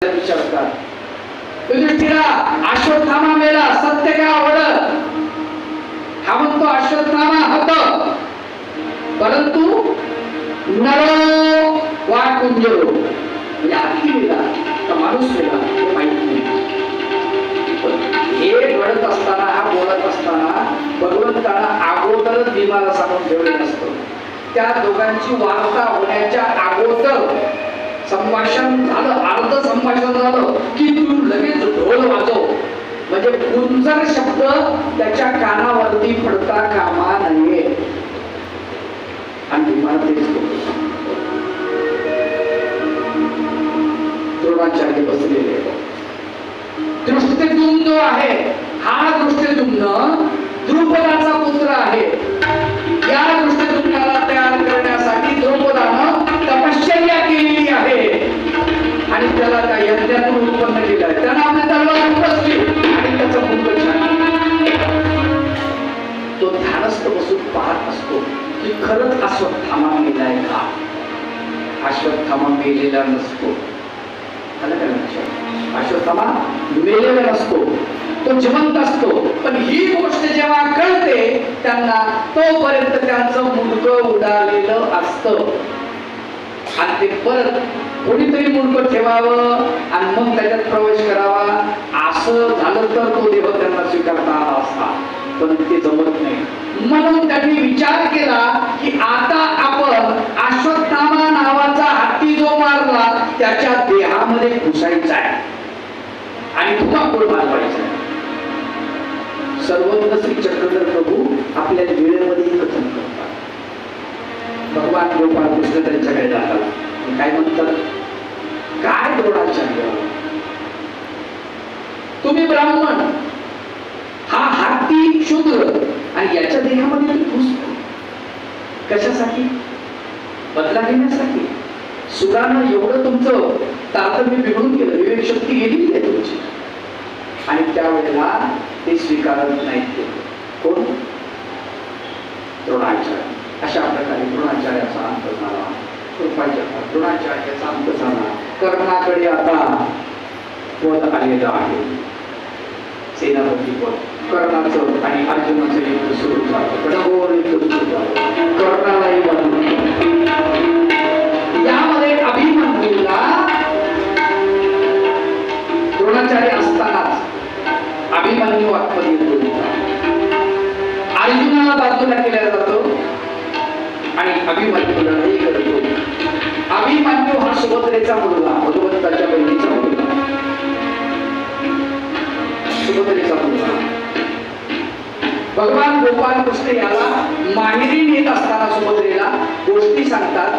विचारतात युधिष्ठिरा अश्वत्थामा मेला सत्य काय आवडलं हा म्हणतो अश्वत्थामा होत परंतु नरो वा कुंजरो म्हणजे हत्ती मेला तर माणूस मेला हे माहित नाही. हे घडत असताना हा बोलत असताना भगवंतानं अगोदरच भीमाला सांगून ठेवले नसतं. त्या दोघांची वार्ता होण्याच्या अगोदर संभाषण झालं, अर्ध संभाषण झालं की तू लगेच ढोल वाजव म्हणजे गुंजर शब्द त्याच्या कानावरती पडता कामा नये. आणि भीमाला तेच द्रोणाचार्य बसलेले दृष्टिद्युम्न जो आहे हा दृष्टिद्युम्न द्रुपदाचा पुत्र आहे. या दृष्टिद्युम्नाला तयार करण्यासाठी द्रुपदानं तपश्चर्या केलेली आहे आणि त्याला त्या यज्ञातून उत्पन्न केलं आहे. त्यानं आपली तलवार उपसली आणि त्याचा मुंड छान. तो ध्यानस्थ बसून पाहत असतो की खरंच अश्वत्थामा मेलाय का. अश्वत्थामा मेलेला नसतो. अश्वत्थामा मेलेला नसतो, तो जिवंत असतो. पण ही गोष्ट जेव्हा कळते त्यांना तोपर्यंत त्यांचं मुंडकं उडालेलं असतं आणि ते परत कोणीतरी मुंडकं ठेवावं आणि मग त्याच्यात प्रवेश करावा असं झालं तर तो देह त्यांना स्वीकारता आला असता. पण ते जमत नाही. म्हणून त्यांनी विचार केला की आता आपण अश्वत्थामा नावाचा हत्ती जो मारला त्याच्या देहामध्ये घुसायचा आहे आणि धुमाकूळ मारवायचा आहे. सर्वज्ञ श्री चक्रधर प्रभू आपल्या वेळेमध्ये कथन करतात. भगवान गोपाळ कृष्ण त्यांच्याकडे जातात. काय म्हणतात, काय द्रोणाचार्य तुम्ही ब्राह्मण, हा हत्ती शूद्र आणि याच्या देहामध्ये तू घुसतो कशासाठी? बदला घेण्यासाठी. सुरानं एवढं तुमचं तारतम्य बिघडून गेलं, विवेक शक्ती गेली आहे तुमची आणि त्यावेळेला ते स्वीकारत नाहीत. कोण? द्रोणाचार्य. अशा प्रकारे द्रोणाचार्याचा अंत झाला. द्रोणाचार्याचा अंत झाला. कर्णाकडे आता पद आलेलं आहे, सेनापती पद. कर्णाचं आणि अर्जुनाचं युद्ध सुरू झालं. कडगोर युद्ध सुरू झालं. कर्णालाही यामध्ये अभिमन्यूला द्रोणाचार्य असतानाच अभिमन्यू आत्मधी येतो. अर्जुनाला बाजूला केला जातो आणि अभिमन्यूला नाही करतो. अभिमन्यू हा सुभद्रेचा मुलगा, भगवंताच्या बहिणीचा मुलगा, सुभद्रेचा मुलगा. भगवान गोपाल कृष्ण याला माहेरी नेत असताना सुभद्रेला गोष्टी सांगतात.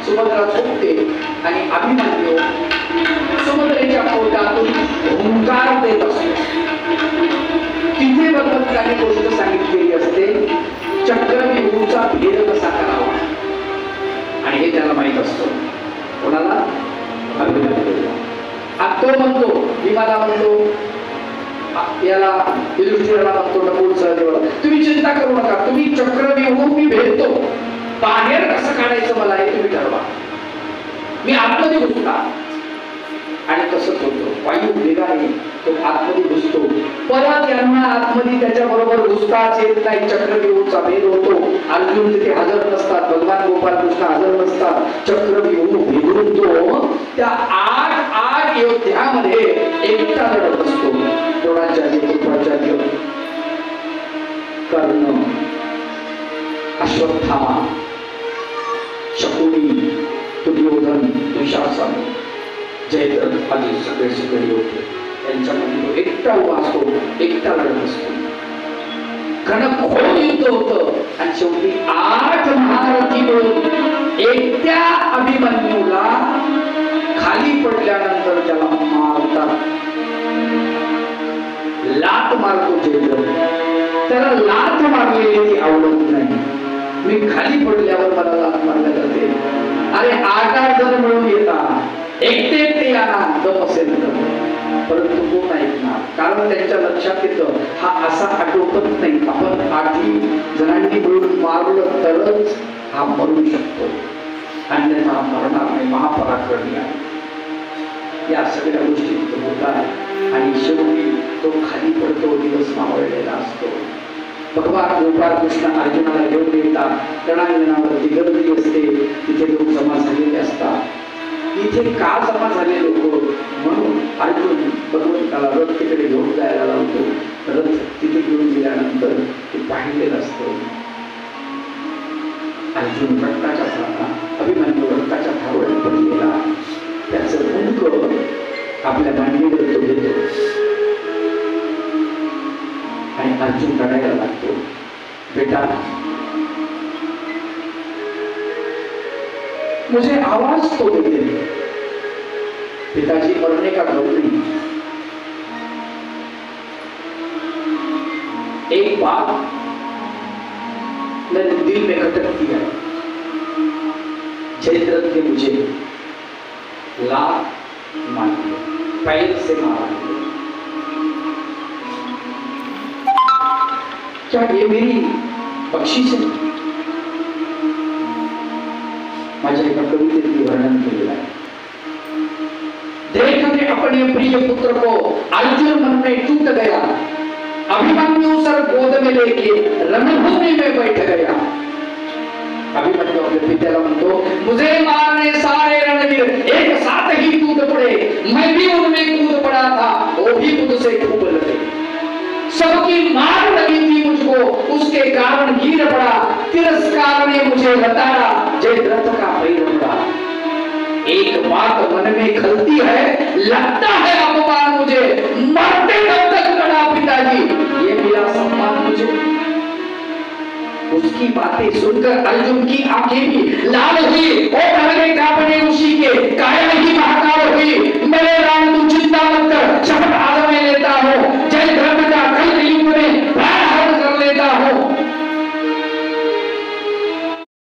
सुभद्रा झोपते आणि अभिमन्यू सुभद्रेच्या पोटातून हुंकार देत असतो. तिथे भगवंताने गोष्ट सांगितलेली असते, चक्रव्यूहाचा भेद कसा करावा आणि हे त्याला माहित असतं. कोणाला? अभिमन्यूला. तो म्हणतो, भीमाला म्हणतो, याला युधिष्ठिराला म्हणतो, नकुल तुम्ही चिंता करू नका, तुम्ही चक्रव्यूह मी भेटतो, बाहेर कसं काढायचं मला हे तुम्ही ठरवा, मी आतमध्ये घुसणार. आणि तसंच होतं. वायू वेगाने तो आतमध्ये घुसतो. परत यांना आतमध्ये त्याच्या बरोबर घुसताच येत नाही. चक्रव्यूहाचा भेद होतो. अर्जुन तिथे हजर नसतात, भगवान गोपाल कृष्ण हजर नसतात. चक्रव्यूह भेदून तो त्या 8 योद्ध्यामध्ये एकटा लढत असतो. द्रोणाचार्य, कृपाचार्य, कर्ण, अश्वत्थामा, शकुनी, दुर्योधन, दुशासन, जयद्रथ आदी सगळे होते. त्यांच्यामध्ये तो एकटा उभा असतो, एकटा लढत असतो. घनघोर युद्ध होतं आणि शेवटी 8 महारथी मिळून एकट्या अभिमन्यूला खाली पडल्यानंतर त्याला मारतात. लात मारतो जयद्रथ. त्याला लात मारलेली ती आवडत नाही. मी खाली पडल्यावर मला लात मारल्या जाते. अरे 8 जण मिळून येतात, एकटे याना दम असेल तर, परंतु कोण ऐकणार? कारण त्यांच्या लक्षात येतं हा असा आटोपत नाही. आपण 8 जणांनी मिळून मारलं तरच हा मरू शकतो, अन्यथा मरणार नाही. महापराक्रमी आहे. या सगळ्या गोष्टी तिथे होतात आणि शेवटी तो खाली पडतो, दिवस मावळलेला असतो. भगवान गोपाळ कृष्ण अर्जुनाला घेऊन येतात. रणांगणावरती गर्दी असते, तिथे लोक जमा झालेले असतात. इथे का जमा झाले लोक? म्हणून अर्जुन भगवंताला रथ तिकडे घेऊन जायला लावतो. रथ तिथे घेऊन गेल्यानंतर ते पाहिलेलं असतं. अर्जुन रक्ताच्या अभिमन्यू रक्ताच्या थारोळ्यात पडलेला, त्याचं मुंडक आपल्या मांडीवर तो घेतो आणि अर्जुन रडायला लागतो. बेटा, मुझे आवाज तो देते, पिताजी मरने का डर नहीं. एक बात मेरे दिल में खटकती है, जयद्रथ ने मुझे लात मारी, पैर से मारा. क्या ये मेरी बख्शिश है? माझ्या एका कवितेत वर्णन केलेलं आहे. देखने अपने प्रिय पुत्र को अर्जुन मन में टूट गया, अभिमन्यु सर गोद में लेके रणभूमि में बैठ गया. अभिमन्यु अपने पित्याला म्हणतो, मुझे मारने सारे रणवीर एक साथ ही कूद पड़े, मैं भी उनमें कूद पड़ा था, वो भी मुझसे खूब लगे. सबकी मार लगी थी मुझको, उसके कारण गिर पड़ा, तिरस्कार ने मुझे लताड़ा, जयद्रथ का पैर मुड़ा. एक बात मन में खलती है, लगता है अपमान मुझे, मरते दम तक लड़ा पिताजी, ये मिला सम्मान मुझे. उसकी बातें सुनकर अर्जुन की आंखें भी लाल हुई, वो कलगे कांपने उसी के, काया ही महाकाल हुई.